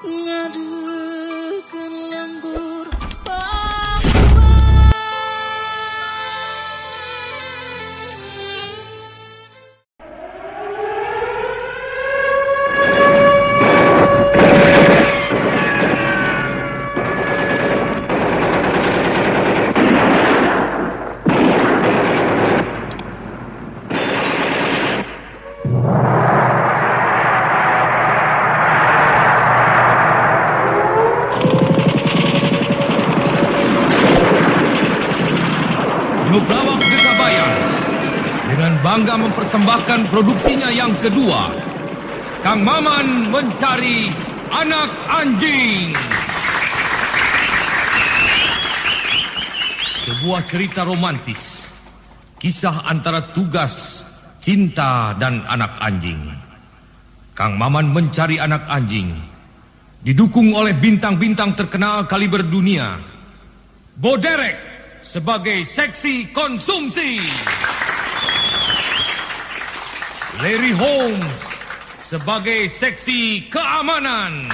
ngadekeun lembur Grup Lawak Dekabayan dengan bangga mempersembahkan produksinya yang kedua, Kang Maman Mencari Anak Anjing. Sebuah cerita romantis, kisah antara tugas, cinta, dan anak anjing. Kang Maman Mencari Anak Anjing didukung oleh bintang-bintang terkenal kaliber dunia. Boderek sebagai seksi konsumsi, Larry Holmes sebagai seksi keamanan,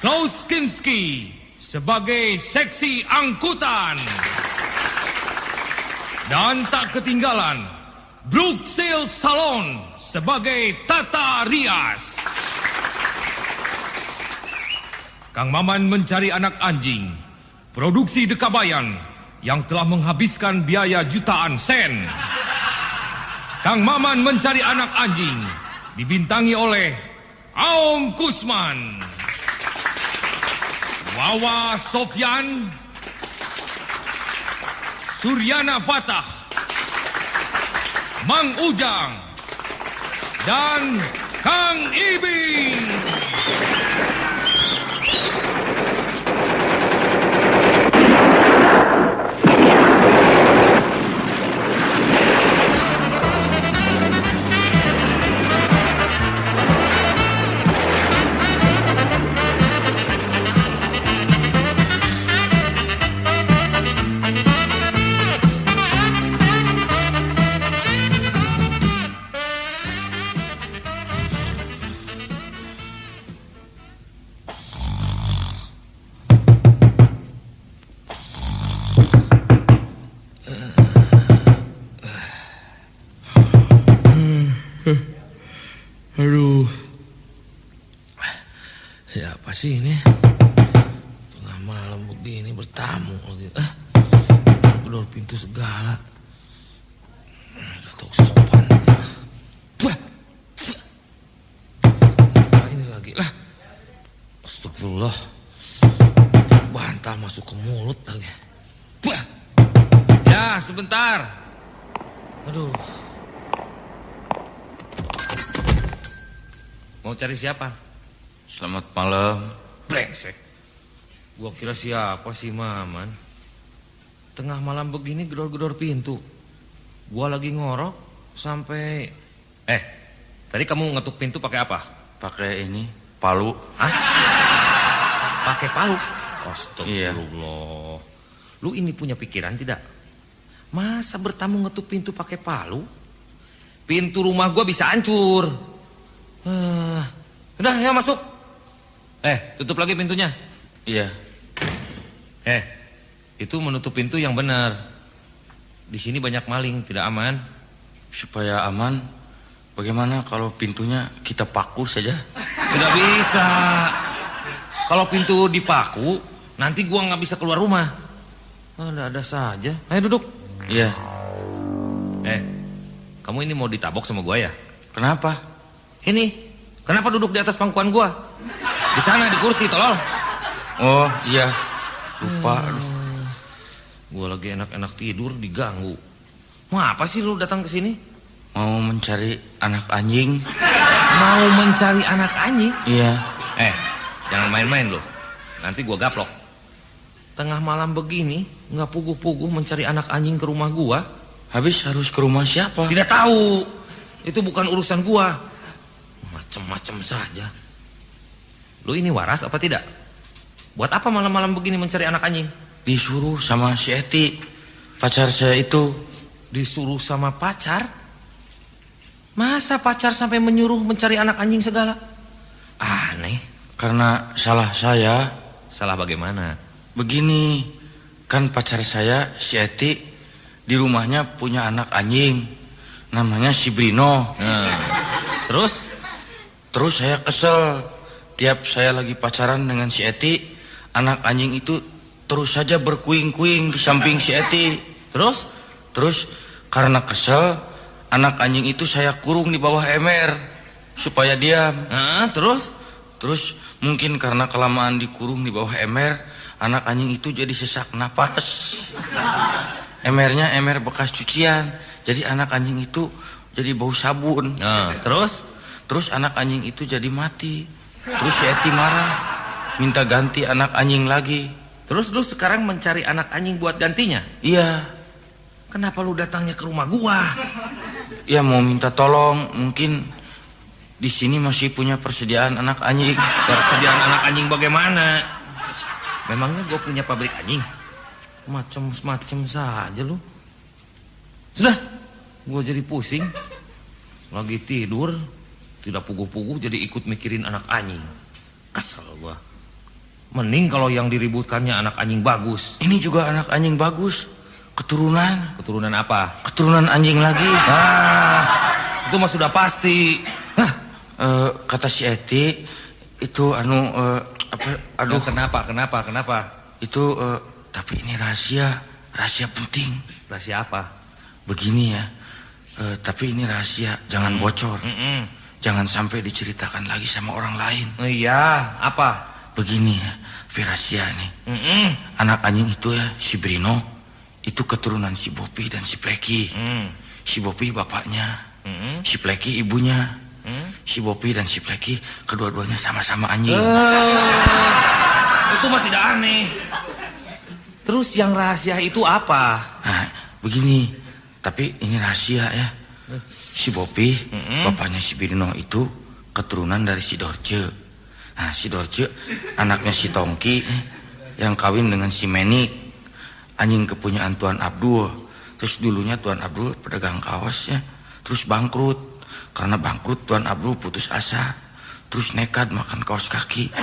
Klaus Kinski sebagai seksi angkutan, dan tak ketinggalan Brooke Silk Salon sebagai tata rias. Kang Maman Mencari Anak Anjing, produksi Dekabayan yang telah menghabiskan biaya jutaan sen. Kang Maman Mencari Anak Anjing dibintangi oleh Aom Kusman, Wawa Sofyan, Suryana Fatah, Mang Ujang, dan Kang Ibing. Aduh, siapa sih ini? Tengah malam begini bertamu lagi. Gedor pintu segala. Udah tahu sopan. Ini lagi lah. Astagfirullah. Bantal masuk ke mulut lagi. Ya, sebentar. Aduh. Mau cari siapa? Selamat malam. Brengsek. Gua kira siapa sih Maman. Tengah malam begini gedor-gedor pintu. Gua lagi ngorok sampai... tadi kamu ngetuk pintu pakai apa? Pakai ini, palu. Hah? Pakai palu? Astagfirullah. Lu ini punya pikiran tidak? Masa bertamu ngetuk pintu pakai palu? Pintu rumah gua bisa hancur. Udah ya masuk. Tutup lagi pintunya. Iya. Itu menutup pintu yang benar. Di sini banyak maling, tidak aman. Supaya aman, bagaimana kalau pintunya kita paku saja? Tidak bisa. Kalau pintu dipaku, nanti gua nggak bisa keluar rumah. Ada saja. Ayo duduk. Iya. Kamu ini mau ditabok sama gua ya? Kenapa? Ini, kenapa duduk di atas pangkuan gua? Di sana, di kursi, tolol. Oh, iya. Lupa. Gua lagi enak-enak tidur, diganggu. Mau apa sih lu datang ke sini? Mau mencari anak anjing. Mau mencari anak anjing? Iya. Jangan main-main lu. Nanti gua gaplok. Tengah malam begini, nggak puguh-puguh mencari anak anjing ke rumah gua. Habis harus ke rumah siapa? Tidak tahu. Itu bukan urusan gua. Macem-macem saja. Lu ini waras apa tidak? Buat apa malam-malam begini mencari anak anjing? Disuruh sama si Eti, pacar saya itu. Disuruh sama pacar? Masa pacar sampai menyuruh mencari anak anjing segala? Aneh. Karena salah saya. Salah bagaimana? Begini, kan pacar saya si Eti di rumahnya punya anak anjing, namanya si Brino. Nah, terus? Terus saya kesel, tiap saya lagi pacaran dengan si Eti, anak anjing itu terus saja berkuing-kuing di samping si Eti. Terus karena kesel, anak anjing itu saya kurung di bawah ember supaya diam. Nah, terus Mungkin karena kelamaan dikurung di bawah ember, anak anjing itu jadi sesak napas. Emernya emer bekas cucian, jadi anak anjing itu jadi bau sabun. Nah, terus anak anjing itu jadi mati. Terus si Eti marah, minta ganti anak anjing lagi. Terus lu sekarang mencari anak anjing buat gantinya? Iya. Kenapa lu datangnya ke rumah gua? Ya mau minta tolong, mungkin di sini masih punya persediaan anak anjing. Persediaan anak anjing bagaimana? Memangnya gue punya pabrik anjing? Macem-macem saja lu. Sudah, gue jadi pusing. Lagi tidur, tidak puguh-puguh jadi ikut mikirin anak anjing. Kesel gue. Mending kalau yang diributkannya anak anjing bagus. Ini juga anak anjing bagus. Keturunan. Keturunan apa? Keturunan anjing lagi. Itu mah sudah pasti. Kata si Eti itu aduh. Kenapa? Itu tapi ini rahasia penting. Rahasia apa? Begini ya. Tapi ini rahasia, jangan bocor. Jangan sampai diceritakan lagi sama orang lain. Iya, apa? Begini ya, rahasia nih. Anak anjing itu ya, si Brino, itu keturunan si Bopi dan si Pleki. Si Bopi bapaknya, si Pleki ibunya. Si Bopi dan si Pleki kedua-duanya sama-sama anjing. Itu mah tidak aneh. Terus yang rahasia itu apa? Nah, begini. Tapi ini rahasia ya. Si Bopi, bapaknya si Brino itu keturunan dari si Dorce. Nah, si Dorce anaknya si Tongki yang kawin dengan si Menik, anjing kepunyaan Tuan Abdul. Terus dulunya Tuan Abdul pedagang kaos ya, terus bangkrut. Karena bangkrut Tuan Abdul putus asa, terus nekat makan kaos kaki.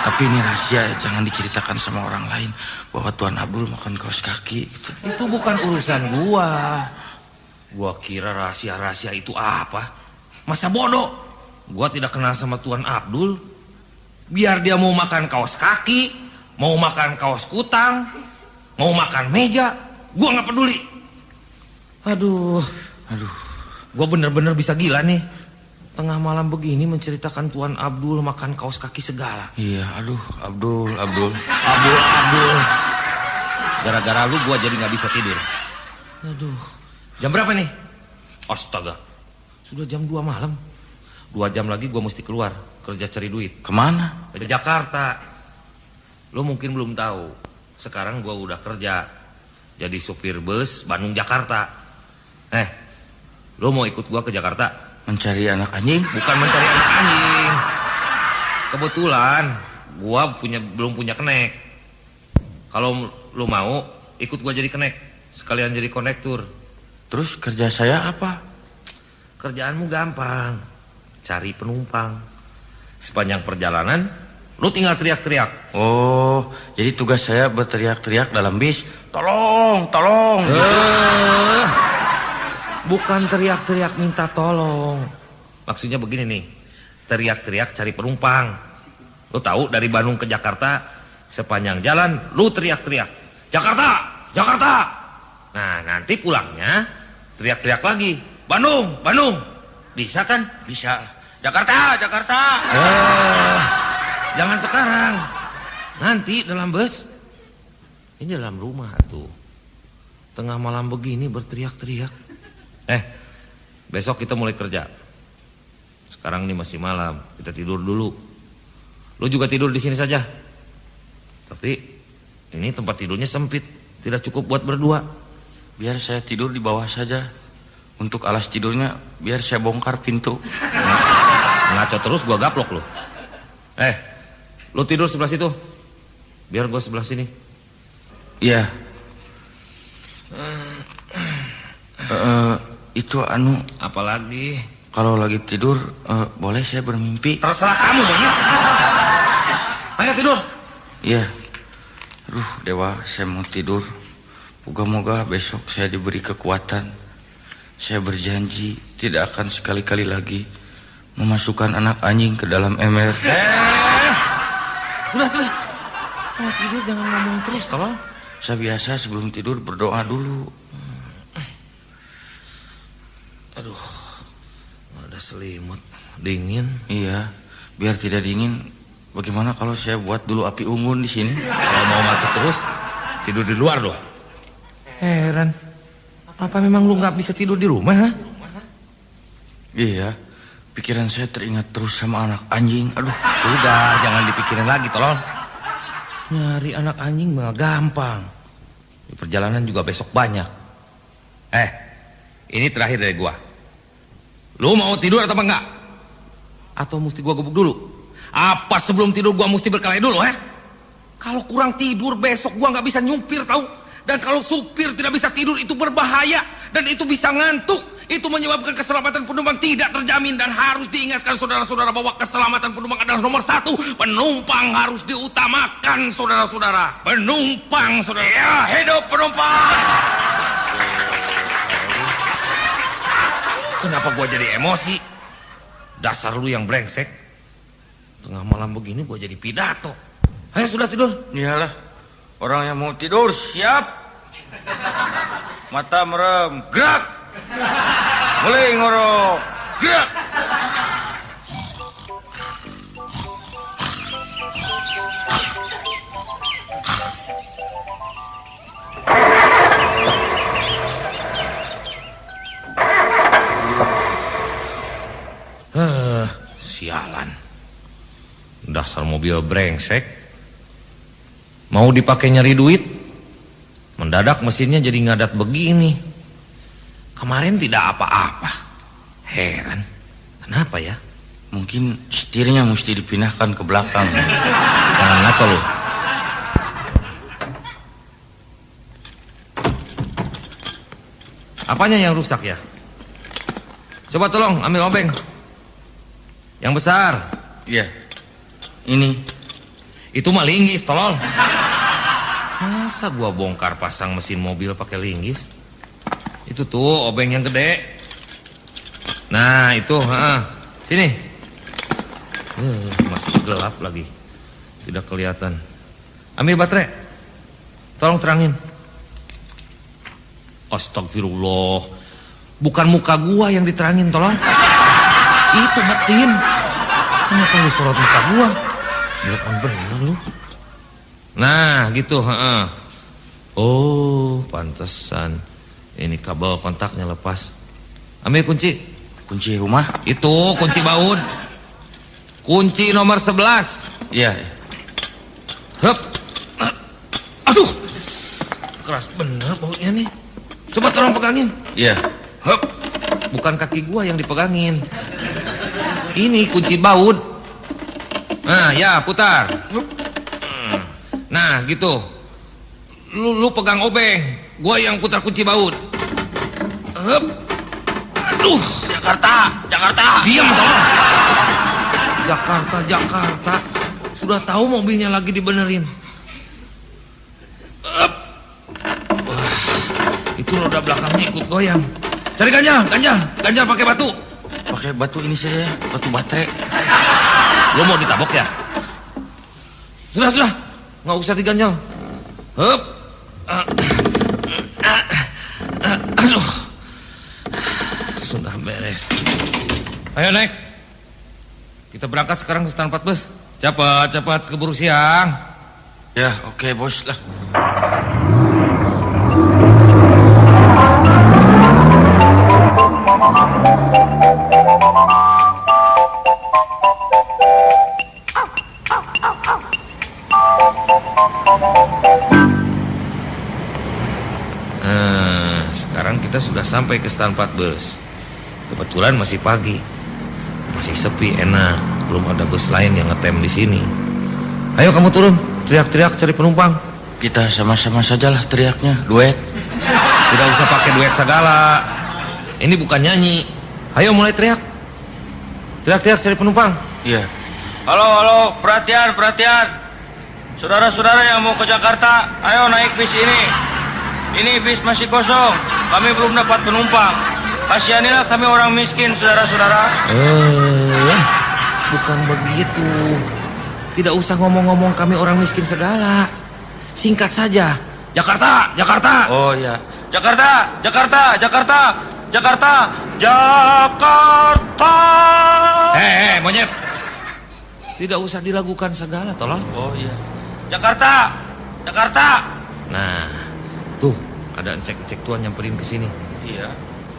Tapi ini rahasia, jangan diceritakan sama orang lain bahwa Tuan Abdul makan kaos kaki gitu. Itu bukan urusan gua. Gua kira rahasia-rahasia itu apa? Masa bodoh? Gua tidak kenal sama Tuan Abdul. Biar dia mau makan kaos kaki, mau makan kaos kutang, mau makan meja, gua nggak peduli. Aduh. Gua bener-bener bisa gila nih. Tengah malam begini menceritakan Tuan Abdul makan kaos kaki segala. Iya, aduh, Abdul. Gara-gara lu gua jadi nggak bisa tidur. Aduh. Jam berapa nih? Astaga. Sudah jam 2 malam. 2 jam lagi gua mesti keluar kerja cari duit. Kemana? Ke Jakarta. Lu mungkin belum tahu. Sekarang gua udah kerja jadi supir bus Bandung Jakarta. Lu mau ikut gua ke Jakarta? Mencari anak anjing? Bukan mencari anak anjing. Kebetulan gua belum punya kenek. Kalau lu mau ikut gua jadi kenek, sekalian jadi konektur. Terus kerja saya apa? Kerjaanmu gampang. Cari penumpang. Sepanjang perjalanan lu tinggal teriak-teriak. Oh, jadi tugas saya berteriak-teriak dalam bis. Tolong. Bukan teriak-teriak minta tolong. Maksudnya begini nih. Teriak-teriak cari penumpang. Lu tahu dari Bandung ke Jakarta, sepanjang jalan lu teriak-teriak, Jakarta. Nah, nanti pulangnya teriak-teriak lagi, Bandung. Bisa kan? Bisa. Jakarta. Jangan sekarang. Nanti dalam bus. Ini dalam rumah tuh. Tengah malam begini berteriak-teriak. Besok kita mulai kerja. Sekarang ini masih malam, kita tidur dulu. Lu juga tidur di sini saja. Tapi ini tempat tidurnya sempit, tidak cukup buat berdua. Biar saya tidur di bawah saja. Untuk alas tidurnya biar saya bongkar pintu. Ngaco terus gua gaplok lu. Lu tidur sebelah situ. Biar gua sebelah sini. Iya. Itu apalagi Kalau lagi tidur, boleh saya bermimpi? Terserah kamu, monyet. Ayo tidur. Iya. Aduh, Dewa, saya mau tidur. Moga-moga besok saya diberi kekuatan. Saya berjanji tidak akan sekali-kali lagi memasukkan anak anjing ke dalam ember. Sudah. Mau tidur jangan ngomong terus, tolong. Saya biasa sebelum tidur berdoa dulu. Aduh, ada selimut, dingin. Iya, biar tidak dingin. Bagaimana kalau saya buat dulu api unggun di sini? Kalau mau mati terus, tidur di luar dong. Heran, apa memang lu nggak bisa tidur di rumah? Ha? Iya, pikiran saya teringat terus sama anak anjing. Aduh, sudah, jangan dipikirin lagi, tolong. Nyari anak anjing mah gampang. Di perjalanan juga besok banyak. Ini terakhir dari gua. Lu mau tidur atau enggak? Atau mesti gua gebuk dulu? Apa sebelum tidur gua mesti berkelahi dulu, Kalau kurang tidur besok gua nggak bisa nyupir, tahu? Dan kalau supir tidak bisa tidur itu berbahaya dan itu bisa ngantuk. Itu menyebabkan keselamatan penumpang tidak terjamin dan harus diingatkan saudara-saudara bahwa keselamatan penumpang adalah nomor 1. Penumpang harus diutamakan, saudara-saudara. Penumpang, saudara. Ya, hidup penumpang. Kenapa gua jadi emosi? Dasar lu yang brengsek. Tengah malam begini gua jadi pidato. Ayo sudah tidur. Iyalah, orang yang mau tidur siap. Mata merem, gerak. Mulai ngorok, gerak. Sialan. Dasar mobil brengsek. Mau dipakai nyari duit, mendadak mesinnya jadi ngadat begini. Kemarin tidak apa-apa. Heran. Kenapa ya? Mungkin setirnya mesti dipindahkan ke belakang. Jangan ngaco lu. Apanya yang rusak ya? Coba tolong ambil obeng. Yang besar. Iya. Ini. Itu mah linggis, tolol. Masa gua bongkar pasang mesin mobil pakai linggis? Itu tuh obeng yang gede. Nah, itu, sini. Masih gelap lagi. Tidak kelihatan. Ambil baterai. Tolong terangin. Astagfirullah. Bukan muka gua yang diterangin, tolong. Itu mesin. Kenapa lu sorot muka gua? Bukan bener lu. Nah, gitu, Oh, pantesan. Ini kabel kontaknya lepas. Ambil kunci. Kunci rumah? Itu kunci baut. Kunci nomor 11. Iya. Hup. Aduh. Keras bener bautnya nih. Coba tolong pegangin. Iya. Hup. Bukan kaki gua yang dipegangin. Ini kunci baut. Nah, ya putar. Nah, gitu. Lu pegang obeng, gua yang putar kunci baut. Hup. Aduh, Jakarta. Diam tolong. Jakarta. Sudah tahu mobilnya lagi dibenerin. Hup. Wah, itu roda belakangnya ikut goyang. Cari ganjal pakai batu. Pakai batu ini saja, batu baterai. Lo mau ditabok ya? Sudah. Nggak usah diganjal. Hup. Aduh. Sudah beres. Ayo naik. Kita berangkat sekarang ke stand 4 bus. Cepat keburu siang. Ya, oke, bos lah. Sekarang kita sudah sampai ke stand 4 bus. Kebetulan masih pagi, masih sepi, enak. Belum ada bus lain yang ngetem di sini. Ayo kamu turun, teriak-teriak cari penumpang. Kita sama-sama sajalah teriaknya, duet. Tidak usah pakai duet segala. Ini bukan nyanyi. Ayo mulai teriak. teriak-teriak cari penumpang. Iya. Halo, perhatian. Saudara-saudara yang mau ke Jakarta, ayo naik bis ini. Ini bis masih kosong, kami belum dapat penumpang. Kasihanilah kami orang miskin, saudara-saudara. Bukan begitu. Tidak usah ngomong-ngomong kami orang miskin segala. Singkat saja. Jakarta. Oh iya. Jakarta. Monyet. Tidak usah dilakukan segala, tolong. Oh iya. Jakarta. Nah, tuh ada cek tua nyamperin ke sini. Iya.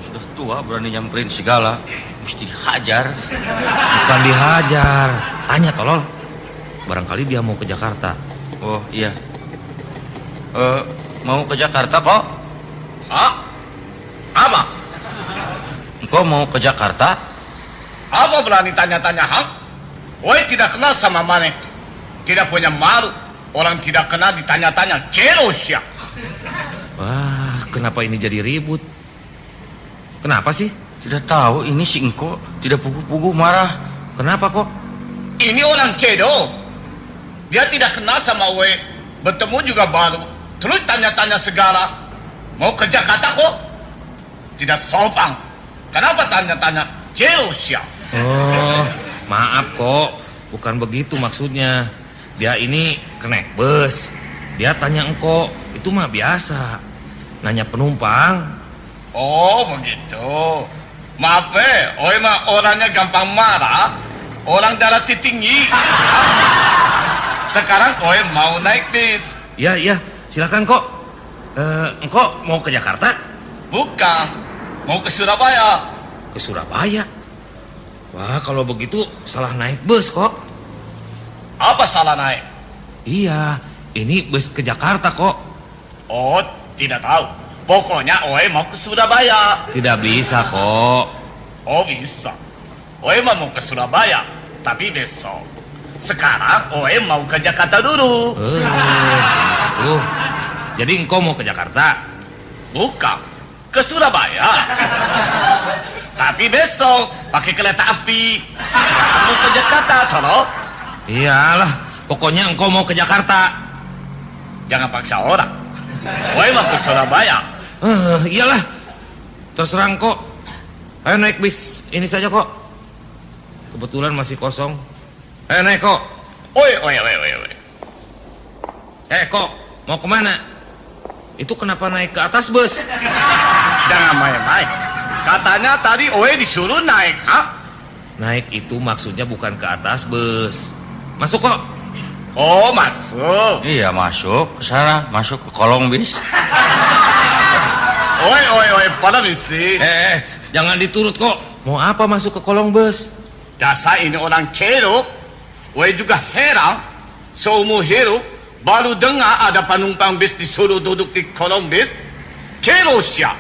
Sudah tua berani nyamperin segala. Mesti dihajar. Bukan dihajar, tanya tolol. Barangkali dia mau ke Jakarta. Oh iya. Mau ke Jakarta kok? Apa? Engkau mau ke Jakarta? Apa berani tanya-tanya hang? Woi tidak kenal sama Mane. Tidak punya malu. Orang tidak kenal ditanya-tanya. Jelos ya. Wah, kenapa ini jadi ribut? Kenapa sih? Tidak tahu, ini si engkau tidak pugu-pugu marah. Kenapa kok? Ini orang cedo. Dia tidak kenal sama Woi. Bertemu juga baru. Terus tanya-tanya segala. Mau ke Jakarta kok? Tidak sopan. Kenapa tanya-tanya? Jelos ya. Oh, maaf kok. Bukan begitu maksudnya. Dia ini kenek bus. Dia tanya engkau. Itu mah biasa. Nanya penumpang. Oh begitu. Maaf Oi mah orangnya gampang marah. Orang darah tinggi. Sekarang Oi mau naik bis. Iya, silakan kok. Engkau mau ke Jakarta? Bukan. Mau ke Surabaya. Ke Surabaya? Wah, kalau begitu salah naik bus kok. Apa salah naik? Iya, ini bus ke Jakarta kok. Oh, tidak tahu. Pokoknya Oi mau ke Surabaya. Tidak bisa kok. Oh, bisa. Oi mah mau ke Surabaya, tapi besok. Sekarang Oi mau ke Jakarta dulu. Jadi engkau mau ke Jakarta? Bukan, ke Surabaya. Tapi besok pakai kereta api. Sekarang mau ke Jakarta, tolong. Iyalah, pokoknya engkau mau ke Jakarta. Jangan paksa orang. Oi mau ke Surabaya. Iyalah, terserah engkau. Ayo naik bis ini saja kok. Kebetulan masih kosong. Ayo naik kok. Oi. Kok, mau kemana? Itu kenapa naik ke atas bus? Jangan main-main. Katanya tadi Oi disuruh naik, ha? Naik itu maksudnya bukan ke atas bus. Masuk kok. Oh, masuk. Iya, masuk ke sana, masuk ke kolong bis. Oi, pada misi. Jangan diturut kok. Mau apa masuk ke kolong bus? Dasar ini orang ceruk. Oi juga heran. Seumur hidup baru dengar ada penumpang bis disuruh duduk di kolong bis. Kerosya.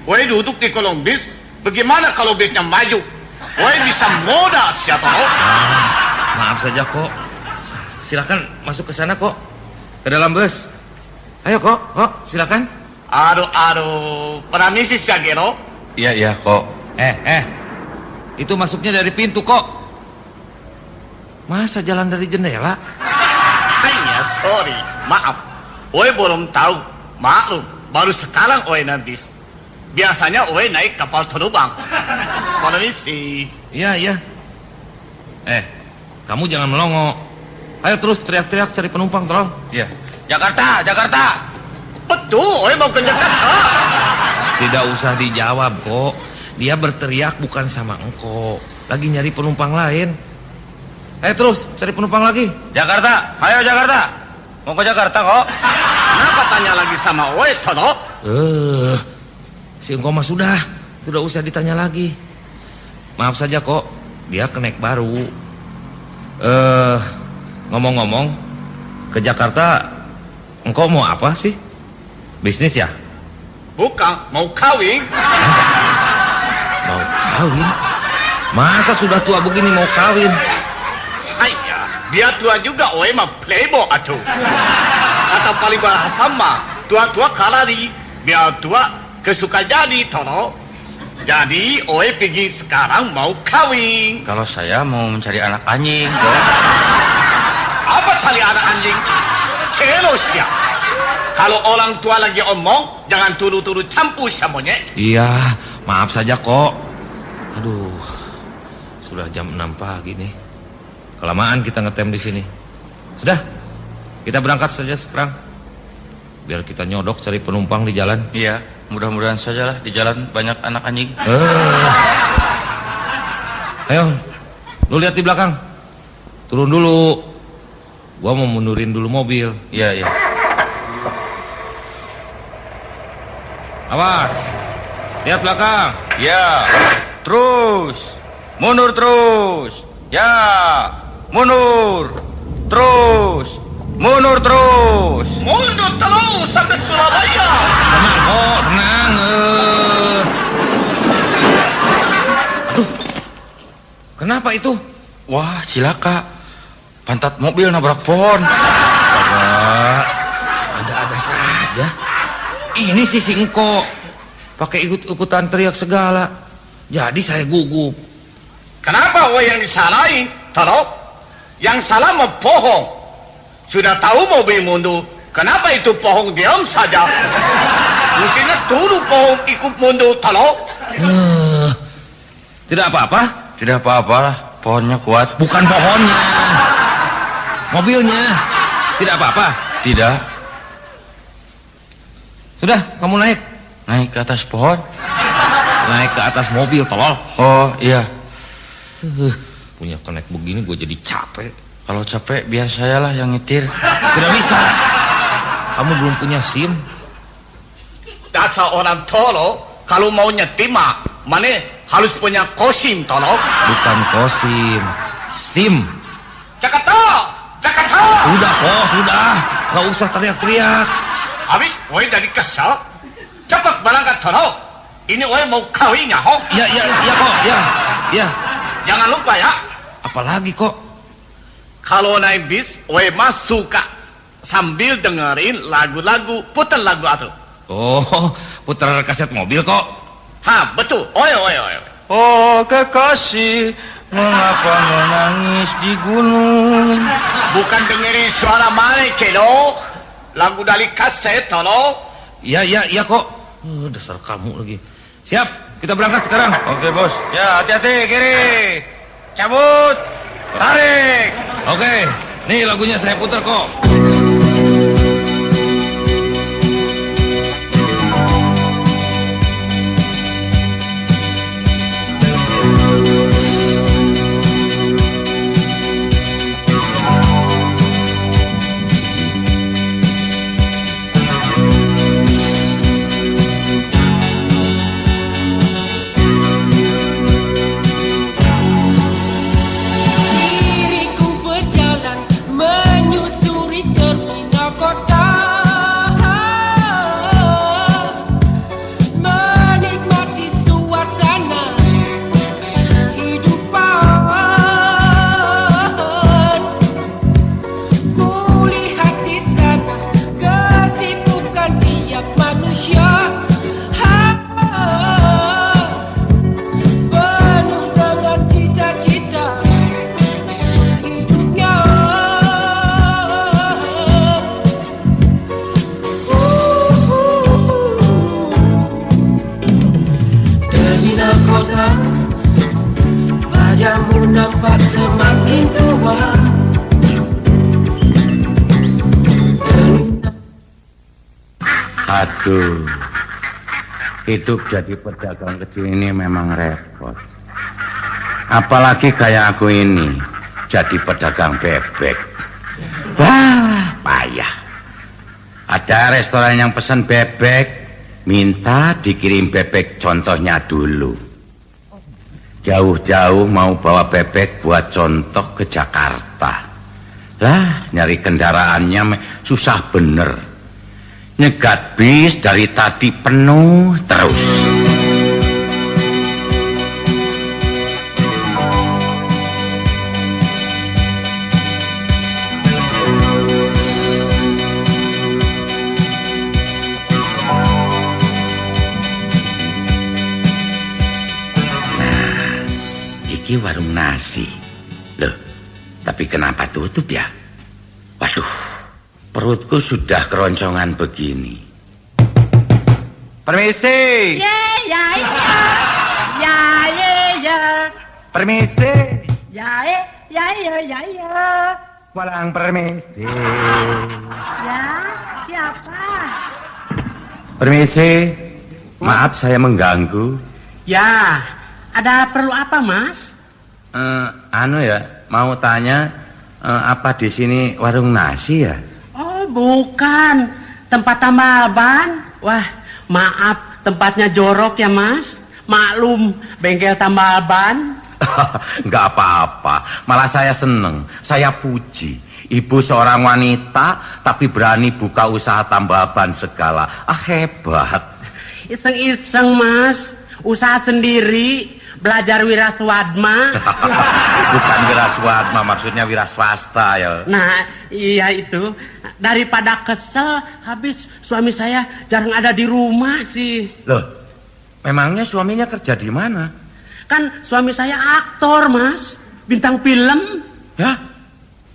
Oi duduk di kolong bis. Bagaimana kalau bisnya maju? Oi bisa modal siapa? Maaf saja kok. Silakan masuk ke sana kok. Ke dalam bus. Ayo kok, silakan. Aduh, permisi Syagero. Iya, kok. Itu masuknya dari pintu kok. Masa jalan dari jendela? Hanya sorry, maaf. Oi belum tahu. Maklum, baru sekarang Oi naik bis. Biasanya Oi naik kapal terbang. Permisi. Iya. Kamu jangan melongo. Ayo terus teriak-teriak cari penumpang, tolong. Iya. Jakarta. Betul, Oi mau ke Jakarta. Tidak usah dijawab kok. Dia berteriak bukan sama engkau. Lagi nyari penumpang lain. Ayo terus cari penumpang lagi. Jakarta, ayo Jakarta. Mau ke Jakarta kok. Kenapa tanya lagi sama Oi, Tono? Si engkau mah sudah. Tidak usah ditanya lagi. Maaf saja kok. Dia kenek baru. Ngomong-ngomong, ke Jakarta engkau mau apa sih? Bisnis ya? Bukan, mau kawin. Mau kawin? Masa sudah tua begini mau kawin? Ayah, biar tua juga Oi mah playboy atuh. Atau paling bahasa mah tua-tua kalari. Biar tua kesuka jadi, Tono. Jadi, Oe pergi sekarang mau kawin. Kalau saya mau mencari anak anjing, Bos. Apa cari anak anjing? Celosia. Kalau orang tua lagi omong, jangan turu-turu campur semuanya. Iya, maaf saja kok. Aduh, sudah jam 6 pagi nih. Kelamaan kita ngetem di sini. Sudah, kita berangkat saja sekarang. Biar kita nyodok cari penumpang di jalan. Iya, mudah-mudahan sajalah di jalan banyak anak anjing. Ayo, lu lihat di belakang. Turun dulu. Gua mau mundurin dulu mobil. Iya, iya. Awas. Lihat belakang. Ya, terus. Mundur terus. Ya, mundur. Terus. Mundur terus. Mundur terus sampai Surabaya. Tenang kok, tenang. Aduh, kenapa itu? Wah, cilaka. Pantat mobil nabrak pohon. Ada-ada saja. Ini si Singko pakai ikut-ikutan teriak segala. Jadi saya gugup. Kenapa Oe yang disalahin? Tolong. Yang salah mau bohong. Sudah tahu mobil mundur. Kenapa itu bohong diam saja? Mestinya turu bohong ikut mundur. Tolong. Tidak apa-apa. Tidak apa-apa lah, pohonnya kuat. Bukan pohonnya, mobilnya. Tidak apa-apa. Tidak. Sudah, kamu naik. Naik ke atas pohon. Naik ke atas mobil, tolol. Oh, iya. Punya connect begini gue jadi capek. Kalau capek biar saya lah yang nyetir. Tidak bisa. Kamu belum punya SIM. Dasar orang tolong. Kalau mau nyetim mana harus punya kosim tolong. Bukan kosim, SIM. Jakarta. Jakarta. Sudah kok, sudah. Gak usah teriak-teriak. Habis Oe jadi kesal. Cepat berangkat tolong. Ini Oe mau kawinnya ho. Ya kok, ya. Jangan lupa ya. Apalagi kok. Kalau naik bis, Oe mah suka sambil dengerin lagu-lagu, putar lagu atau. Oh, putar kaset mobil kok. Ha, betul. Oe. Oh, kekasih, mengapa menangis di gunung? Bukan dengerin suara mana kelo. Lagu dari kaset tolong. Ya kok. Dasar kamu lagi. Siap, kita berangkat sekarang. Oke, Bos. Ya, hati-hati kiri. Cabut. Tarik. Oke, nih lagunya saya putar kok. Diriku berjalan menyusuri terminal kota, menikmati suasana kehidupan. Kulihat di sana kesibukan tiap manusia, penuh dengan cita-cita hidupnya. Terminal kota, wajahmu nampak semakin tua. Aduh, hidup jadi pedagang kecil ini memang repot. Apalagi kayak aku ini, jadi pedagang bebek. Wah, payah. Ada restoran yang pesan bebek, minta dikirim bebek contohnya dulu. Jauh-jauh mau bawa bebek buat contoh ke Jakarta. Lah, nyari kendaraannya susah bener. Nyegat bis dari tadi penuh terus. iki warung nasi. Loh, tapi kenapa tutup ya? Waduh, perutku sudah keroncongan begini. Permisi. Ya. Permisi. Ya. Walang permisi. Ya, siapa? Permisi. Maaf saya mengganggu. Ya, ada perlu apa, Mas? Mau tanya apa di sini warung nasi ya? Oh, bukan. Tempat tambal ban. Wah, maaf, tempatnya jorok ya, Mas. Maklum, bengkel tambal ban. Enggak apa-apa, malah saya seneng, saya puji. Ibu seorang wanita tapi berani buka usaha tambal ban segala. Hebat. Iseng-iseng, Mas. Usaha sendiri, belajar wiraswadma. Bukan wiraswadma, maksudnya wira swasta ya. Nah, iya itu. Daripada kesel, habis suami saya jarang ada di rumah sih. Loh, memangnya suaminya kerja di mana? Kan suami saya aktor, Mas. Bintang film. Ya,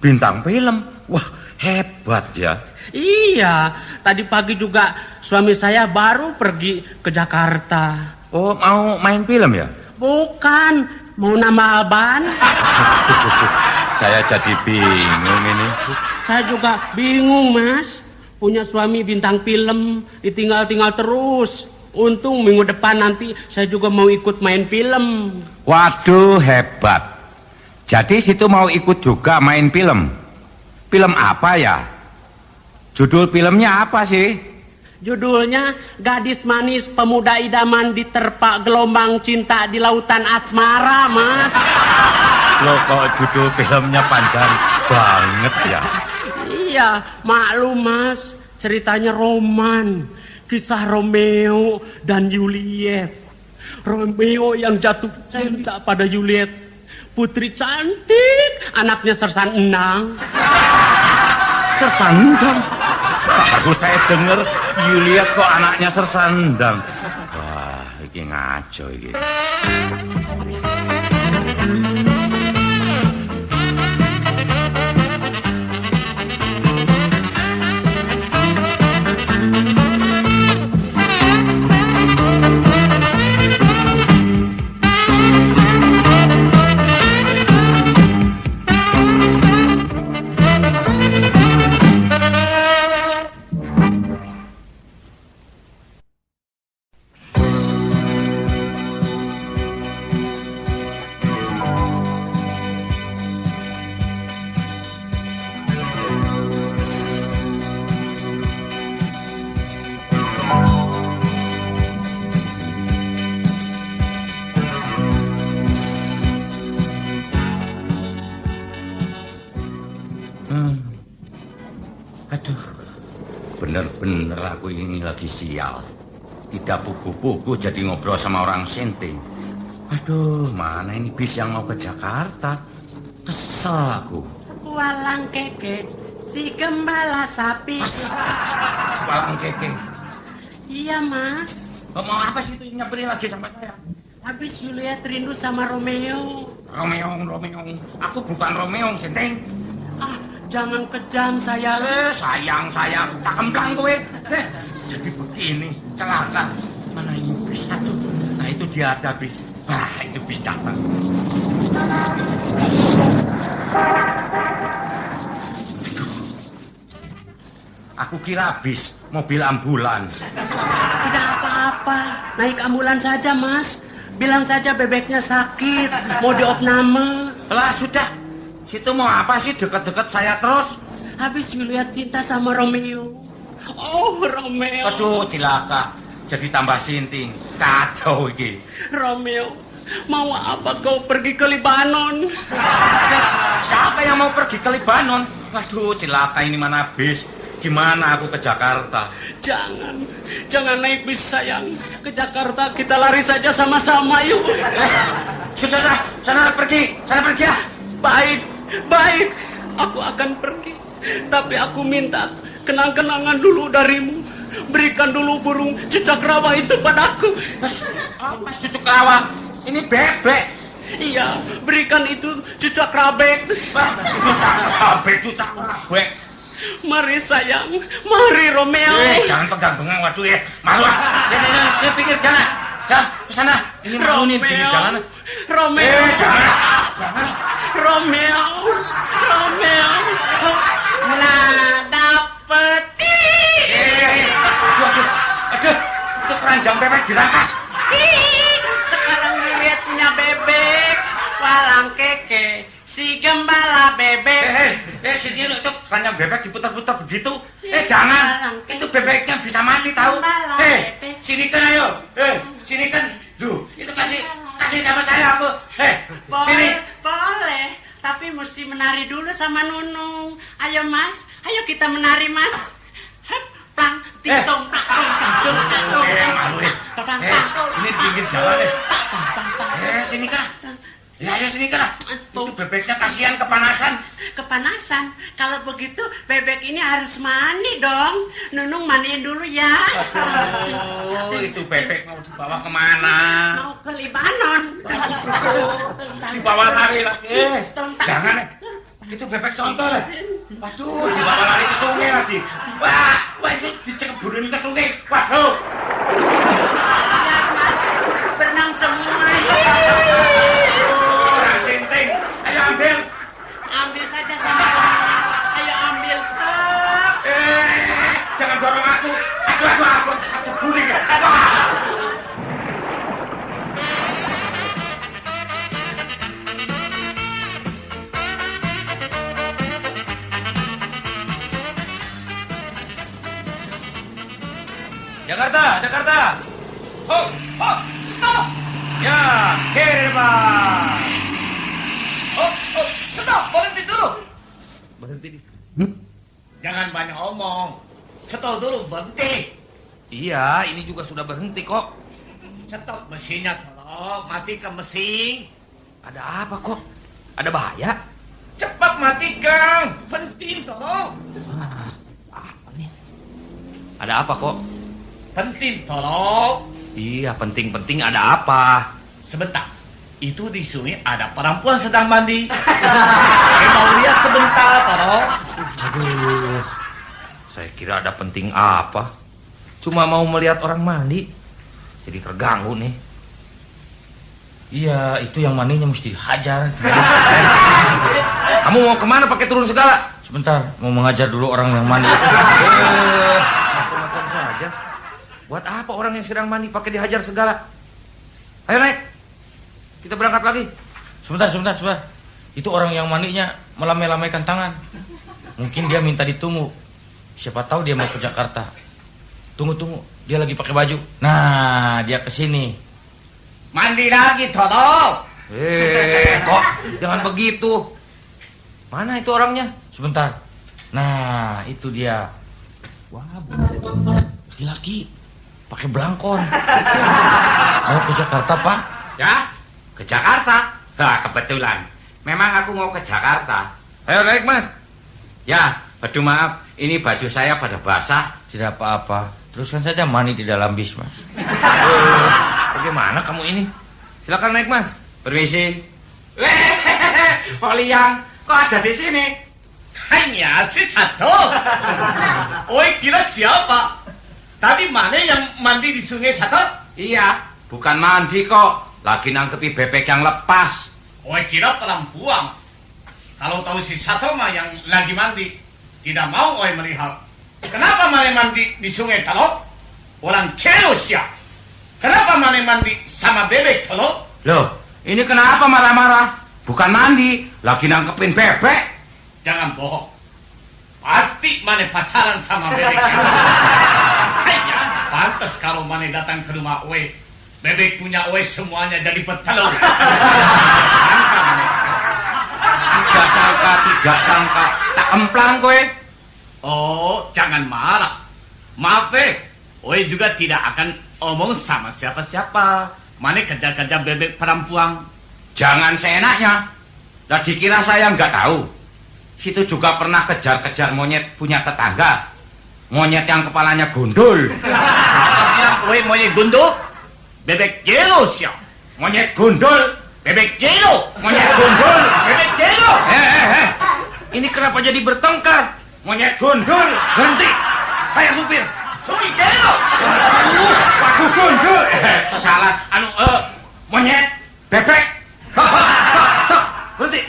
bintang film. Wah, hebat ya. Iya, tadi pagi juga suami saya baru pergi ke Jakarta. Oh, mau main film ya? Bukan, mau nambal ban. Saya jadi bingung ini. Saya juga bingung, Mas. Punya suami bintang film, ditinggal-tinggal terus. Untung minggu depan nanti saya juga mau ikut main film. Waduh, hebat. Jadi situ mau ikut juga main film. Film apa ya? Judul filmnya apa sih? Judulnya Gadis Manis Pemuda Idaman Diterpa Gelombang Cinta di Lautan Asmara, Mas. Loh, kok judul filmnya panjang banget ya? Iya, maklum, Mas. Ceritanya roman. Kisah Romeo dan Juliet. Romeo yang jatuh cinta pada Juliet. Putri cantik, anaknya Sersan Endang. Sersan Endang? Baru saya dengar Juliet kok anaknya Sersan Endang. Wah, ini ngaco ini. Aduh, bener-bener aku ini lagi sial. Tidak pugu-pugu jadi ngobrol sama orang senting. Aduh, mana ini bis yang mau ke Jakarta? Kesel aku. Walang keke, si gembala sapi. Walang keke. Iya, Mas. Mau apa sih itu nyamperin lagi sama saya? Habis Juliet rindu sama Romeo. Romeo. Aku bukan Romeo, senting. Jangan kejam, sayang. Sayang. Tak kembang gue. Jadi begini, celaka. Mana ini bis satu? Nah, itu dia ada bis. Wah, itu bis datang. Aduh. Aku kira bis, mobil ambulans. Tidak apa-apa. Naik ambulans saja, Mas. Bilang saja bebeknya sakit. Mau diopname. Lah, sudah. Situ mau apa sih deket-deket saya terus? Habis Juliet cinta sama Romeo. Oh, Romeo. Aduh, cilaka. Jadi tambah sinting. Kacau ini. Romeo, mau apa kau pergi ke Libanon? Siapa yang mau pergi ke Libanon? Waduh, cilaka ini mana bis? Gimana aku ke Jakarta? Jangan naik bis, sayang. Ke Jakarta kita lari saja sama-sama, yuk. Sudah, sana pergi ya. Baik, aku akan pergi. Tapi aku minta kenang-kenangan dulu darimu. Berikan dulu burung cicak rawa itu padaku. Apa cucuk rawa? Ini bebek. Iya, berikan itu cucak rabek. Cucak rabek. Mari sayang, mari Romeo. Jangan pegang bengang, waduh ya. Malu ah. Jangan pinggir jalan. Ya, ke sana. Ini malu nih pinggir jalan. Romeo. Jangan. Romeo. Nah, dapet. Aduh, itu keranjang bebek dirangkas. Sekarang lihat punya bebek. Walang keke. Si gembala bebek. Si Dino itu keranjang bebek diputar-putar begitu. Jangan. Itu bebeknya bisa mati tahu. Sini kan ayo. Sini kan. Duh, itu kasih sama saya aku. Sini. Boleh. Tapi mesti menari dulu sama Nunung. Ayo Mas, ayo kita menari Mas. Hep, plang, tintong, takong, tintong, takong. Ini di pinggir jalan sini kan. Ya, ayo sini kan. Itu bebeknya kasihan kepanasan. Kepanasan. Kalau begitu bebek ini harus mandi dong. Nunung mandiin dulu ya. Itu bebek mau dibawa kemana? Mau ke Libanon. Dibawa lari lagi. Jangan. Itu bebek contoh. Waduh, dibawa lari ke sungai lagi. Wah, itu diceburin ke sungai. Waduh. Lihat Mas, berenang semua. Sinting, ayo ambil. Ambil saja sama ayo ambil. Jangan dorong aku. Aku ceburin ya. Jakarta. Ho, stop. Ya, kiri Pak. Stop, berhenti dulu. Berhenti. Jangan banyak omong. Stop dulu, berhenti. Iya, ini juga sudah berhenti kok. Stop mesinnya, tolong. Matikan mesin. Ada apa kok? Ada bahaya? Cepat matikan. Penting, tolong. Apa nih? Ada apa kok? Penting, tolong. Iya, penting-penting ada apa? Sebentar. Itu di sungai ada perempuan sedang mandi. Mau lihat sebentar, tolong. Aduh, saya kira ada penting apa? Cuma mau melihat orang mandi. Jadi terganggu nih. Iya, itu yang mandinya mesti dihajar. Kamu mau kemana pakai turun segala? Sebentar, mau mengajar dulu orang yang mandi. Macam-macam saja. Buat apa orang yang sedang mandi pakai dihajar segala? Ayo naik. Kita berangkat lagi. Sebentar. Itu orang yang mandinya melamai-lamaikan tangan. Mungkin dia minta ditunggu. Siapa tahu dia mau ke Jakarta. Tunggu. Dia lagi pakai baju. Nah, dia kesini. Mandi lagi, tolong. Kok jangan begitu. Mana itu orangnya? Sebentar. Nah, itu dia. Wah, laki-laki. Pakai belangkon. Mau ke Jakarta, Pak? Ya, ke Jakarta. Kebetulan. Memang aku mau ke Jakarta. Ayo naik, Mas. Ya, aduh maaf. Ini baju saya pada basah. Tidak apa-apa. Teruskan saja mandi di dalam bis, Mas. Bagaimana kamu ini? Silakan naik, Mas. Permisi. Pak Liang, kok ada di sini? Hanya si satu. Oi, kira siapa? Tadi mana yang mandi di sungai satu? Iya, bukan mandi kok. Lagi nangkepi bebek yang lepas. Oi, kira perempuan. Kalau tahu si satu mah yang lagi mandi, tidak mau oi melihat. Kenapa mana mandi di sungai kalau? Orang Cerusia. Kenapa mana mandi sama bebek kalau? Loh, ini kenapa marah-marah? Bukan mandi, lagi nangkepin bebek. Jangan bohong. Pasti mana pacaran sama bebek. Hanya pantas kalau mana datang ke rumah Oe. Bebek punya Oe semuanya jadi petelur. Tidak sangka. Tak emplang kowe. Oh, jangan marah. Maaf, Oe juga tidak akan omong sama siapa-siapa. Mana kerja-kerja bebek perempuan. Jangan seenaknya. Lah dikira saya nggak tahu. Situ juga pernah kejar-kejar monyet punya tetangga. Monyet yang kepalanya gundul. Oe monyet gundul? Bebek yellow siap. Monyet gundul, Bebek Jelo. Monyet gundul. Bebek Jelo. Ini kenapa jadi bertengkar? Monyet gundul. Berhenti. Saya supir. Supi Jelo. Waduh gundul. Salah. Monyet. Bebek. Stop. Berhenti.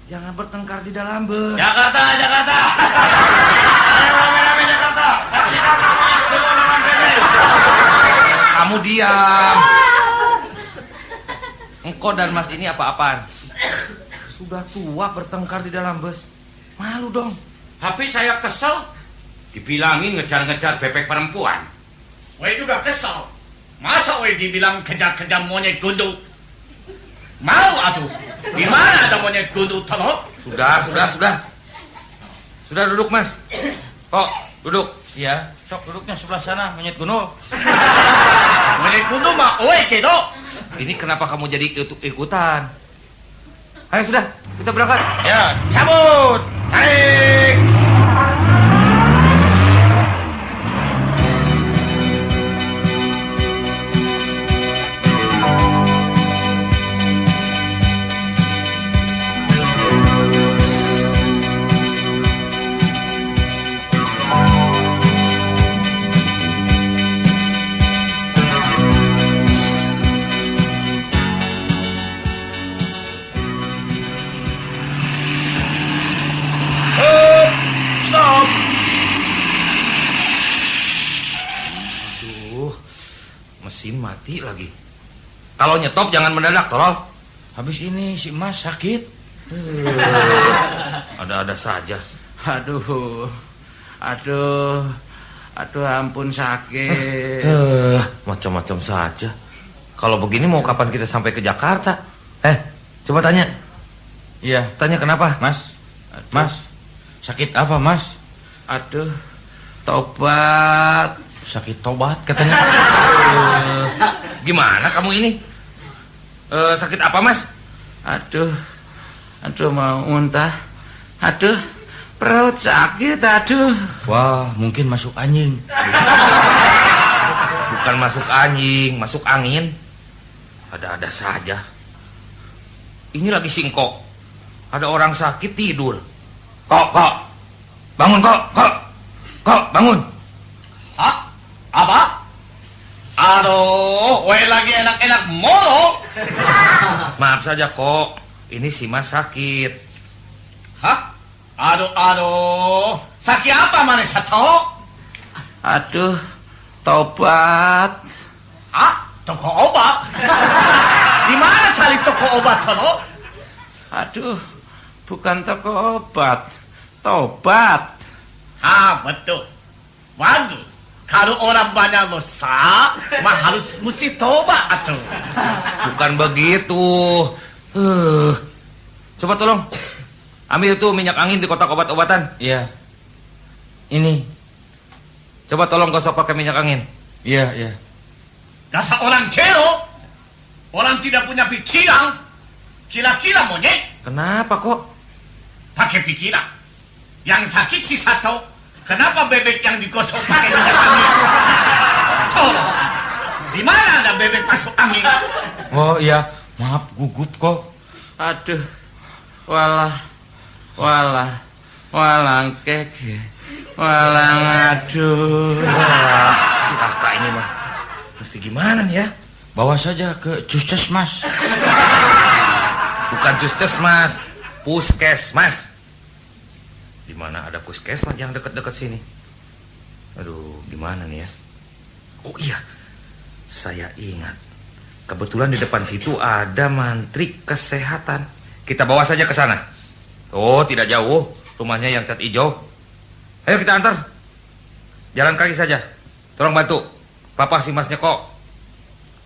Jangan bertengkar di dalam bus. Jakarta. Ayo rame-rame Jakarta. Kasih kamu lawan bebek. Kamu diam. Engkau dan Mas ini apa-apaan? Sudah tua bertengkar di dalam bus. Malu dong. Habis saya kesel. Dibilangin ngejar-ngejar bebek perempuan. Wei juga kesal. Masa wei dibilang kejar-kejar monyet gundul? Mau atuh. Di mana ada monyet gundul tolong? Sudah. Sudah duduk, Mas. Kok duduk? Iya, sok duduknya sebelah sana, monyet gundul. Monyet gundul mah wei kedo. Ini kenapa kamu jadi ikutan? Ayo sudah, kita berangkat. Ya, cabut. Tarik. Stop. Mesin mati lagi. Kalau nyetop jangan mendadak, tolol. Habis ini si Mas sakit. Ada-ada saja. Aduh, ampun sakit. Macam-macam saja. Kalau begini mau kapan kita sampai ke Jakarta? Coba tanya. Iya, Tanya kenapa? Mas. Mas, sakit apa, Mas? Aduh, tobat. Sakit tobat katanya. Gimana kamu ini? Sakit apa, Mas? Aduh, mau muntah. Aduh, perut sakit, aduh. Wah, mungkin masuk anjing. Bukan masuk anjing, masuk angin. Ada-ada saja. Ini lagi singkok. Ada orang sakit tidur. Kok. Bangun, kok. Kok, bangun. Hah? Apa? Aduh, wei lagi enak-enak molo. Maaf saja, kok. Ini si Mas sakit. Hah? Aduh. Sakit apa mana satu? Aduh, tobat. Hah? Toko obat? Di mana cari toko obat tolo? Aduh, bukan toko obat. Tobat. Betul. Bagus. Kalau orang banyak dosa, mah harus mesti tobat atuh. Bukan begitu. Coba tolong. Ambil tuh minyak angin di kotak obat-obatan. Iya. Ini. Coba tolong gosok pakai minyak angin. Iya. Dasar orang celo. Orang tidak punya pikiran. Kira-kira monyet. Kenapa kok? Pakai pikiran. Yang sakit si satu. Kenapa bebek yang digosok pakai minyak angin? Tolong. Di mana ada bebek masuk angin? Oh iya, maaf gugup kok. Aduh, walang keke, walang aduh. Kakak ini mah mesti gimana nih ya? Bawa saja ke Puskesmas. Bukan Puskesmas, Puskesmas. Di mana ada Puskesmas yang dekat-dekat sini? Aduh, gimana nih ya? Oh iya, saya ingat. Kebetulan di depan situ ada mantri kesehatan. Kita bawa saja ke sana. Oh, tidak jauh. Rumahnya yang cat hijau. Ayo kita antar. Jalan kaki saja. Tolong bantu. Papa si Masnya kok.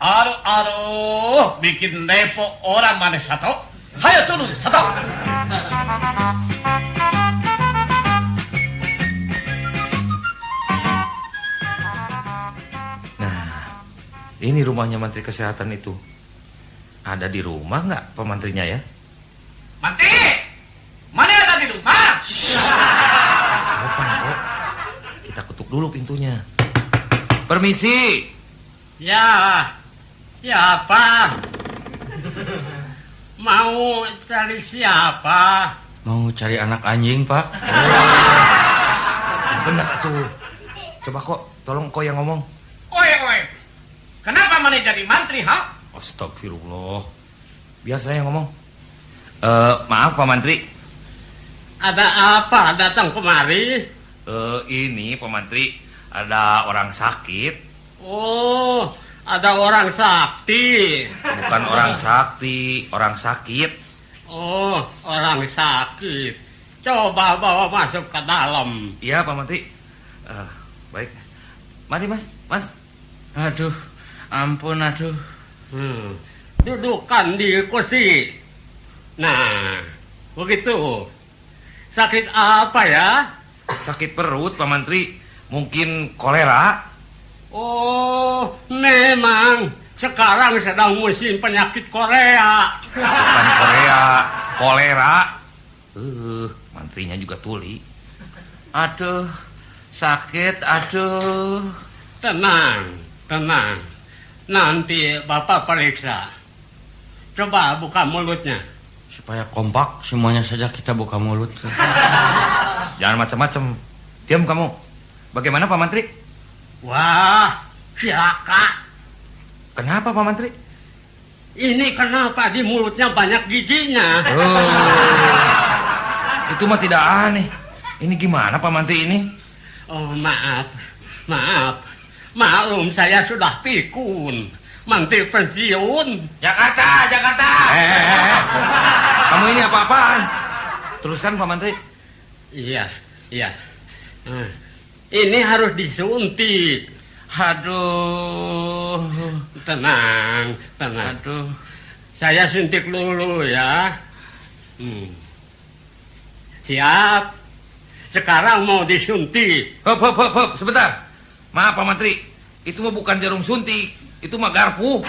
Aduh, bikin nepo orang mana satu? Hayo turun satu. Ini rumahnya Menteri Kesehatan itu. Ada di rumah nggak pemantrinya ya? Mantri, mana ada di rumah? Siapa kok? Kita ketuk dulu pintunya. Permisi. Ya, siapa? Mau cari siapa? Mau cari anak anjing, Pak. Benar tuh. Coba kok, tolong kok yang ngomong. Oi. Kenapa mana jadi mantri, ha? Astagfirullah. Biasa yang ngomong. Maaf Pak Mantri. Ada apa datang kemari? Ini Pak Mantri, ada orang sakit. Oh, ada orang sakti. Bukan orang sakti, orang sakit. Oh, orang sakit. Coba bawa masuk ke dalam. Iya Pak Mantri. Baik. Mari Mas. Aduh, ampun, aduh. Dudukkan di kursi. Nah, begitu. Sakit apa ya? Sakit perut Pak Mantri. Mungkin kolera. Oh, memang sekarang sedang musim penyakit Korea. Bukan Korea, kolera. Mantrinya juga tuli. Aduh, sakit, aduh. Tenang. Nanti Bapak periksa. Coba buka mulutnya. Supaya kompak, semuanya saja kita buka mulut. Jangan macam-macam. Diam kamu. Bagaimana Pak Mantri? Wah, cilaka. Kenapa Pak Mantri? Ini kenapa di mulutnya banyak giginya? Itu mah tidak aneh. Ini gimana Pak Mantri ini? Oh, maaf. Maklum saya sudah pikun. Mantri pensiun. Jakarta. Kamu ini apa-apaan? Teruskan Pak Mantri. Iya. Ini harus disuntik. Aduh. Tenang. Aduh. Saya suntik dulu ya. Siap. Sekarang mau disuntik. Hop, sebentar. Maaf Pak Mantri. Itu mah bukan jarum suntik. Itu mah garpu.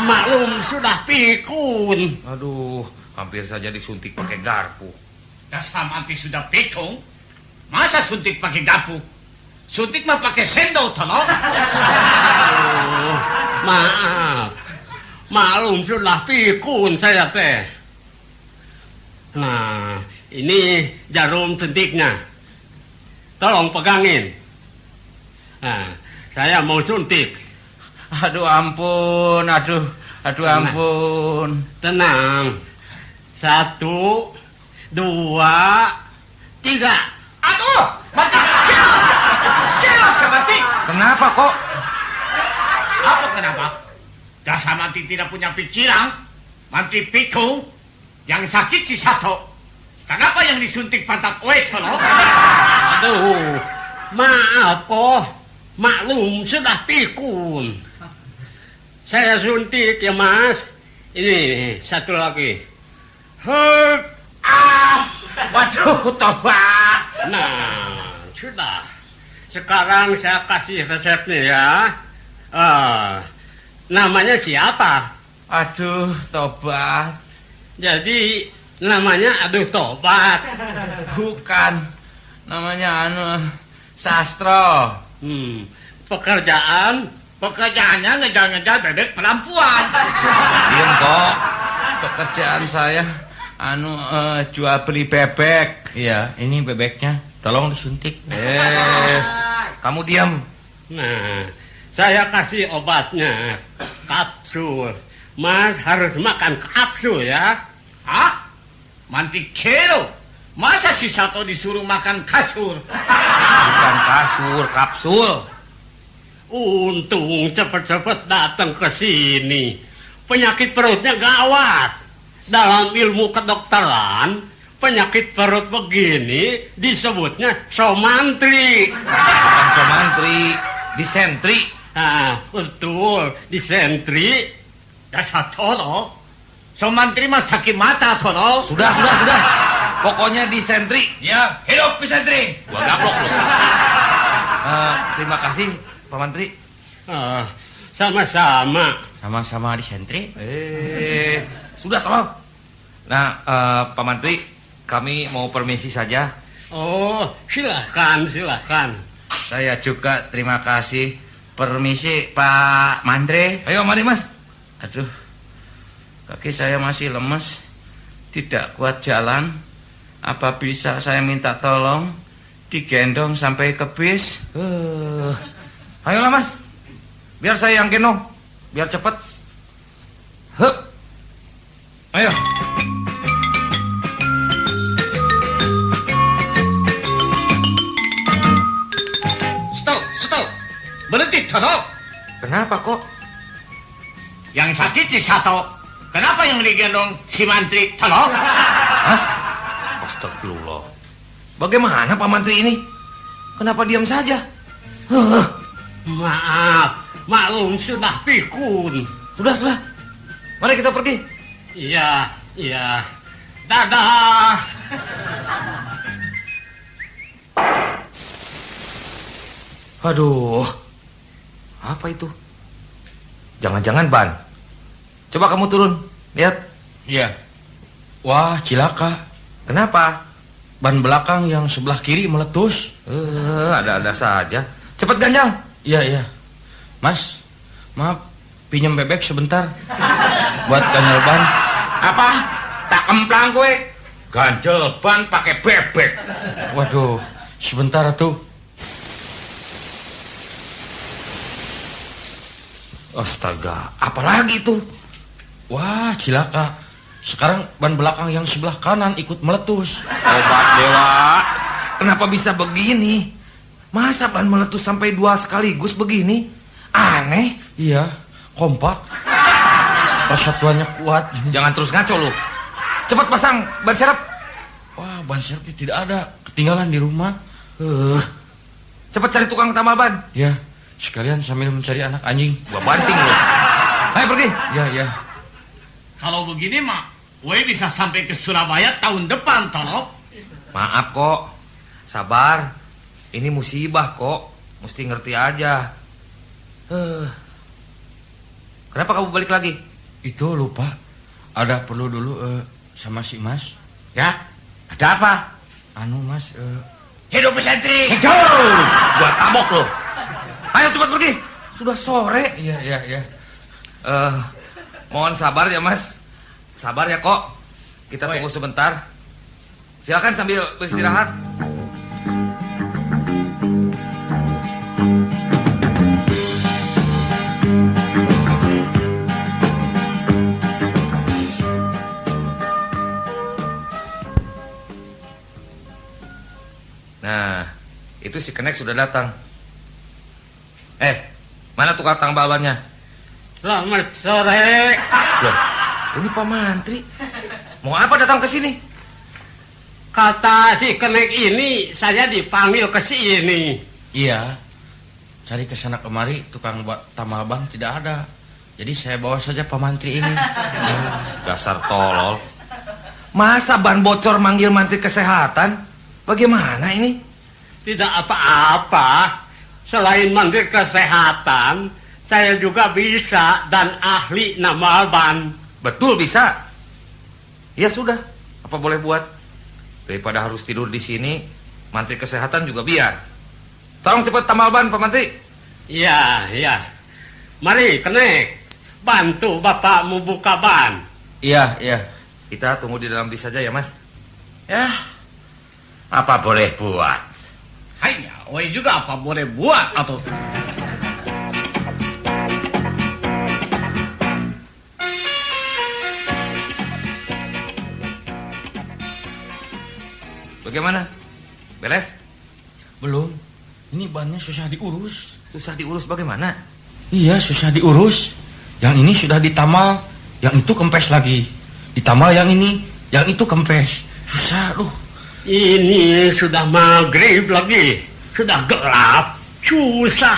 Maklum sudah pikun. Aduh, hampir saja disuntik pakai garpu. Dasar mantri sudah pikun. Masa suntik pakai garpu? Suntik mah pakai sendok, tono. Maaf. Maklum sudah pikun saya teh. Nah, ini jarum suntiknya. Tolong pegangin. Nah, saya mau suntik. Aduh, ampun, aduh ampun. Tenang. 1, 2, 3. Aduh, mati. Jelas, mati. Kenapa kok? Apa kenapa? Dasar mati tidak punya pikiran. Mati pikun. Yang sakit si satu. Kenapa yang disuntik pantat tono? Aduh, maaf kok. Maklum sudah pikun. Saya suntik ya Mas. Ini satu lagi. Waduh, tobat. Nah, sudah. Sekarang saya kasih resepnya ya. Namanya siapa? Aduh, tobat. Jadi namanya aduh tobat. Bukan. Namanya Sastro. Pekerjaannya ngejar-ngejar bebek perempuan. Diam kok. Pekerjaan saya jual beli bebek. Iya, ini bebeknya. Tolong disuntik. Kamu diam. Nah, saya kasih obatnya. Kapsul. Mas harus makan kapsul ya. Hah? Manti kero. Masa si satu disuruh makan kasur? Bukan kasur, kapsul. Untung cepat-cepat datang ke sini. Penyakit perutnya gawat. Dalam ilmu kedokteran, penyakit perut begini disebutnya somantri. Bukan somantri, disentri. Ah, betul, disentri. Dasar tono. Somantri mah sakit mata tono. Sudah. Pokoknya disentri. Ya, hidup pesantren. Gua gaplok lu. Terima kasih Pak Mantri. Sama-sama. Sama-sama di sentri. Sudah tolong. Nah, Pak Mantri, kami mau permisi saja. Oh, silahkan. Saya juga terima kasih. Permisi Pak Mantri. Ayo mari Mas. Aduh, Kaki saya masih lemes, tidak kuat jalan. Apa bisa saya minta tolong digendong sampai ke bis? Ayolah Mas, biar saya yang gendong, biar cepet. Hup, ayo. Stop. Berhenti, Todok. Kenapa kok? Yang sakit si Sato. Kenapa yang digendong si Mantri, Todok? Astagfirullah. Bagaimana Pak Mantri ini? Kenapa diam saja? Maaf, maklum sudah pikun. Sudah. Mari kita pergi. Iya. Dadah. Aduh. Apa itu? Jangan-jangan ban. Coba kamu turun, lihat. Iya. Wah, cilaka. Kenapa? Ban belakang yang sebelah kiri meletus. Ada-ada saja. Cepat ganjal. Iya. Mas, maaf, pinjam bebek sebentar. Buat ganjal ban. Apa? Tak kemplang gue. Ganjel ban pakai bebek. Waduh, sebentar tuh. Astaga, apalagi itu? Wah, cilaka. Sekarang ban belakang yang sebelah kanan ikut meletus. Obat dewa. Kenapa bisa begini? Masa ban meletus sampai 2 sekaligus begini? Aneh. Iya, kompak. Persatuannya kuat. Jangan terus ngaco lu. Cepat pasang ban serep. Wah, ban serepnya tidak ada. Ketinggalan di rumah. Cepat cari tukang tambal ban. Ya, sekalian sambil mencari anak anjing. Gua banting lu. Ayo pergi. Ya. Kalau begini mah, gue bisa sampai ke Surabaya tahun depan, Todok. Maaf kok. Sabar. Ini musibah kok. Mesti ngerti aja. Kenapa kamu balik lagi? Itu lupa. Ada perlu dulu sama si Mas. Ya, ada apa? Anu Mas, Hidup pesantren. Hidup! Gua tabok lo. Ayo cepat pergi. Sudah sore. Iya. Mohon sabar ya Mas. Sabar ya kok. Kita tunggu sebentar. Silakan sambil beristirahat. Nah, itu si Kenek sudah datang. Mana tukang tambal bannya? Selamat sore. Loh, ini Pak Mantri. Mau apa datang ke sini? Kata si Kenek ini saya dipanggil ke sini. iya. Cari ke sana kemari tukang tambal ban tidak ada. Jadi saya bawa saja Pak Mantri ini. Dasar tolol. Masa ban bocor manggil Mantri Kesehatan? Bagaimana ini? Tidak apa-apa. Selain Menteri Kesehatan, saya juga bisa dan ahli nambal ban. Betul bisa. Ya sudah, apa boleh buat? Daripada harus tidur di sini, Mantri Kesehatan juga biar. Tolong cepat tambal ban, Pak Mantri. Iya. Mari, Kenek. Bantu bapakmu buka ban. Iya. Kita tunggu di dalam bis saja ya, Mas. Ya, apa boleh buat? Hanya, gue juga apa boleh buat atau? Bagaimana? Beres? Belum. Ini bannya susah diurus. Susah diurus bagaimana? Iya, susah diurus. Yang ini sudah ditamal, yang itu kempes lagi. Ditamal yang ini, yang itu kempes. Susah, Ini sudah maghrib lagi. Sudah gelap. Susah.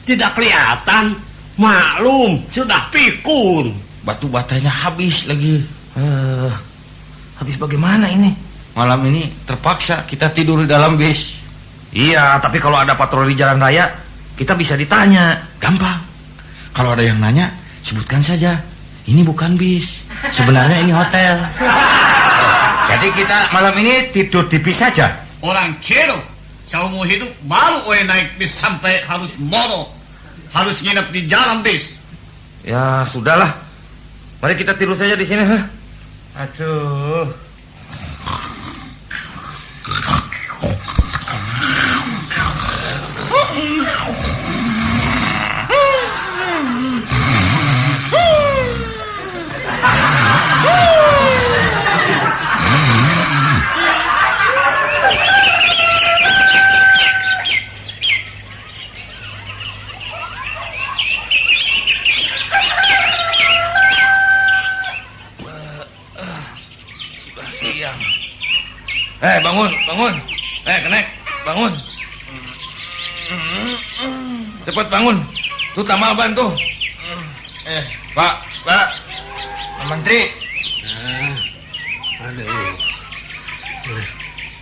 Tidak kelihatan. Maklum, sudah pikun. Batu batanya habis lagi. Habis bagaimana ini? Malam ini terpaksa kita tidur di dalam bis. Iya, tapi kalau ada patroli jalan raya, kita bisa ditanya. Gampang. Kalau ada yang nanya, sebutkan saja. Ini bukan bis. Sebenarnya ini hotel. Jadi kita malam ini tidur di bis saja. Orang Cero seumur hidup baru gue naik bis sampai harus moro, harus nginep di jalan bis. Ya, sudahlah. Mari kita tidur saja di sini. Aduh. Siang. Bangun. Kenek, bangun. Cepat bangun. Tuh Tamal Ban tuh. Pak. Pak Menteri. Aduh.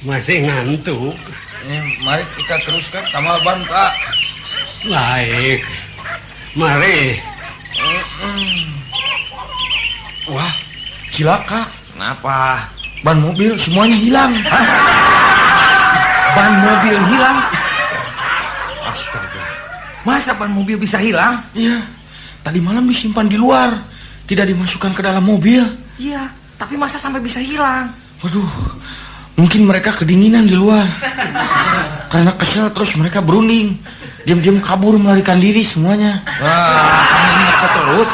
Masih ngantuk. Mari kita teruskan Tamal Ban, Pak. Baik. Mari. Wah, cilaka. Kenapa? Ban mobil semuanya hilang. Ban mobil hilang? Astaga. Masa ban mobil bisa hilang? Iya. Tadi malam disimpan di luar, tidak dimasukkan ke dalam mobil. Iya, tapi masa sampai bisa hilang? Waduh, mungkin mereka kedinginan di luar. Karena kesel terus mereka berunding. Diam-diam kabur melarikan diri semuanya. Wah, kamu ingat terus?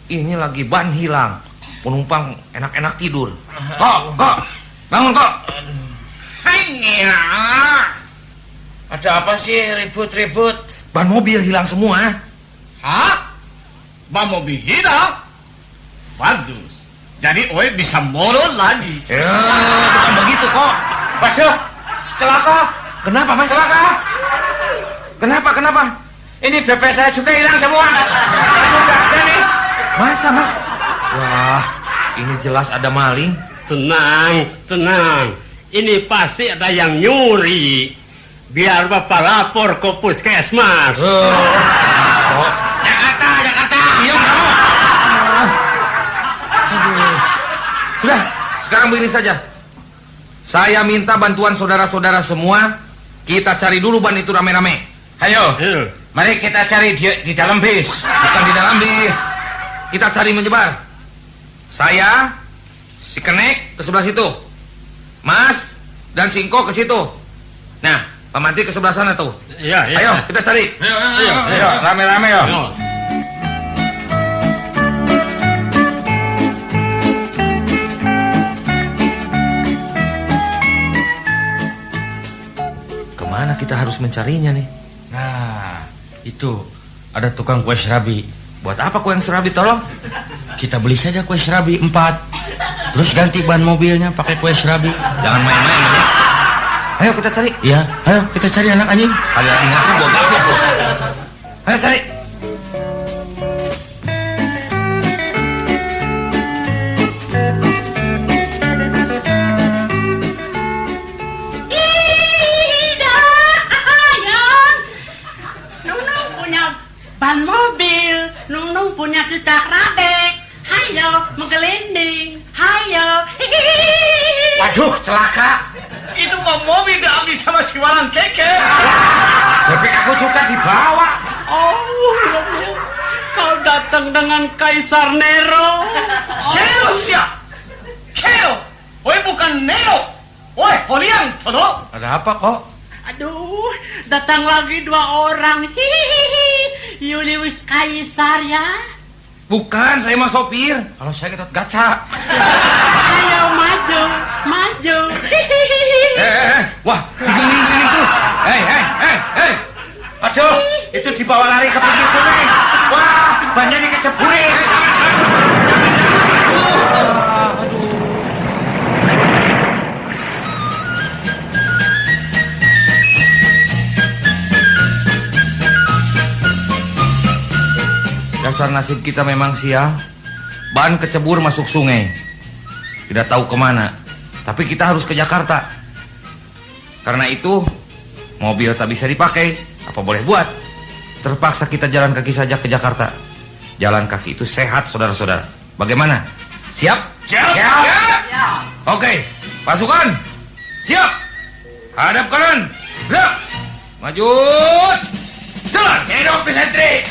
Ini lagi ban hilang. Penumpang enak-enak tidur. Kok, bangun kok. Ada apa sih ribut-ribut? Ban mobil hilang semua. Hah? Ban mobil hilang? Bagus. Jadi Oe bisa moro lagi. Ya, bukan begitu kok. Waduh, celaka. Kenapa mas? Celaka. Kenapa? Ini BP saya juga hilang semua. Sudah ada nih. Masa mas? Wah, ini jelas ada maling. Tenang. Ini pasti ada yang nyuri. Biar Bapak lapor ke puskesmas. Jakarta. Iya, Sudah, sekarang begini saja. Saya minta bantuan saudara-saudara semua. Kita cari dulu ban itu rame-rame. Ayo, mari kita cari di dalam bis. Bukan di dalam bis. Kita cari menyebar. Saya, si Kenek ke sebelah situ. Mas dan Singko ke situ. Nah, Pak Mantri ke sebelah sana tuh. Iya. Ayo, kita cari. Ayo, rame-rame yo. Kemana kita harus mencarinya nih? Nah, itu ada tukang kue serabi. Buat apa kue yang serabi tolong? Kita beli saja kue serabi 4. Terus ganti ban mobilnya pakai kue serabi. Jangan main-main ya. Ayo kita cari. Iya, ayo kita cari anak anjing. Kalian ingat sih gua gabut tuh. Ayo cari. Ban mobil, Nunung punya cucak rabek. Hayo, menggelinding. Hayo. Waduh, celaka. Itu ban mobil diambil sama si Walang Keke. Tapi aku juga dibawa. Oh, kau datang dengan Kaisar Nero. Keo siap. Keo. Oe bukan Neo. Oe Holiang Todo. Ada apa kok? Aduh, datang lagi 2 orang. Hihihi. Julius Kaisar ya. Bukan, saya mah sopir. Kalau saya Gatot Kaca. Ayo maju. Wah, digeling-geling terus. Hei. Aduh, itu dibawa lari ke pinggir sungai. Wah, bannya dikeceburin. Dasar nasib kita memang sial. Ban kecebur masuk sungai. Tidak tahu kemana. Tapi kita harus ke Jakarta. Karena itu mobil tak bisa dipakai. Apa boleh buat? Terpaksa kita jalan kaki saja ke Jakarta. Jalan kaki itu sehat, saudara-saudara. Bagaimana? Siap? Siap. Oke, pasukan. Siap. Hadap kanan. Gerak. Maju. Jalan. Hidup Pisentri.